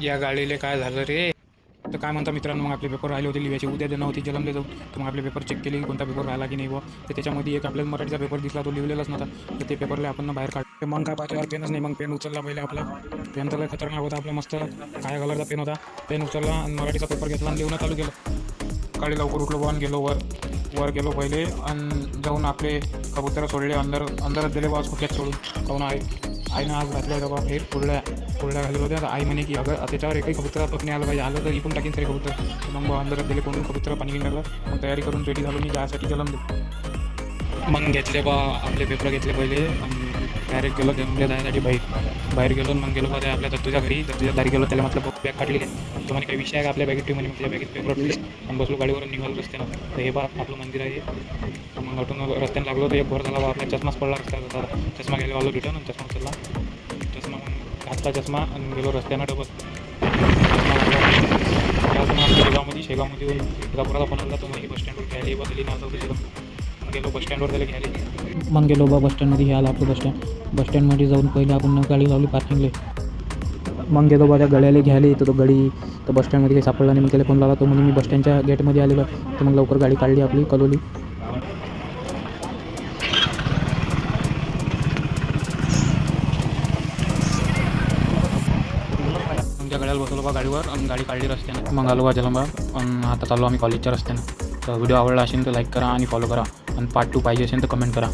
या गाडीले काय झालं रे? तर काय म्हणता मित्रांनो, मग आपले पेपर राहिले होते लिहायचे, उद्या देणं होती जलमले जाऊन. तर मग आपले पेपर चेक केले की कोणता पेपर राहिला की नाही बुवा. तर त्याच्यामध्ये एक आपल्याला मराठीचा पेपर दिसला, तो लिहिलेलाच नव्हता. तर ते पेपरला आपण बाहेर काढले. मग काय पाठीवर पेनच नाही, मग पेन उचलला पहिले आपला. पेन तर लय खतरनाक होता आपला, मस्त काळ्या कलरचा पेन होता. पेन उचलला आणि मराठीचा पेपर घेतला आणि लिहणं चालू केलं. सकाळी लवकर उठलो बुवा आणि गेलो वर. वर गेलो पहिले आणि जाऊन आपले कबूतर सोडले, अंदरच दिले बॉस कुठल्याच सोडून. काहून आईनं आज घातल्या होत्या बा बाहेर कुरड्या घालत होत्या. तर आई म्हणे की अगं त्याच्यावर एकही कबूतर पकडणे आलं पाहिजे, आलं तर इकून टाकीन तरी कबूतर. मग अंदरच दिले कोणून कबूतर पाणी घेऊन लागलं. मग तयारी करून रेडी झालो मी जायसाठी जलमले. मग घेतले बा आपले पेपर घेतले पहिले आणि डायरेक्ट गेलो जमले जायसाठी बाहेर गेलो. मग गेलो बा त्या आपल्या दत्तूच्या दारी गेलो. त्याला म्हटलं बॅग काढली काय, तो म्हणे काही विषय आहे का आपल्या बॅगेत ठेव म्हणे. मग त्याच्या बॅगेत पेपर ठेवले आणि बसलो गाडीवरून निघालो रस्त्यानं. तर हे बा आपलं मंदिर आहे. तर मग अटून रस्त्यानं लागलो तर एक भर झाला बा आपला चष्माच पडला रस्त्याचा. चष्मा घ्यायला आलो रिटर्न आणि चष्मा उचलला. चष्मा मग घातला चष्मा आणि गेलो रस्त्यानं डबल. शेगावमध्ये येऊन एका पोराला फोन आला, तो म्हणजे बस स्टँडवर घ्यायला बदली नाव गेलो बस स्टँडवर त्याला घ्यायला. मग गेलो बा बसस्टँडमध्ये. हे आला आपलं बसस्टँडमध्ये जाऊन पहिले आपण गाडी लावली पार्किंगले. मग गेलो बा त्या गड्याला घ्यायला. तर तो गडी तर बसस्टँडमध्ये काही सापडला नाही. मग त्याला फोन लावला, तो म्हणून मी बसस्टँडच्या गेटमध्ये आलेलो. तर मग लवकर गाडी काढली आपली कलोली. मग त्या गाड्याला बसवलो बा गाडीवर आणि गाडी काढली रस्त्यानं. मग आलो बा जलंबा आणि आता चाललो आम्ही कॉलेजच्या रस्त्यानं. तर व्हिडिओ आवडला असेल तर लाईक करा आणि फॉलो करा आणि पार्ट 2 पाहिजे असेल तर कमेंट करा.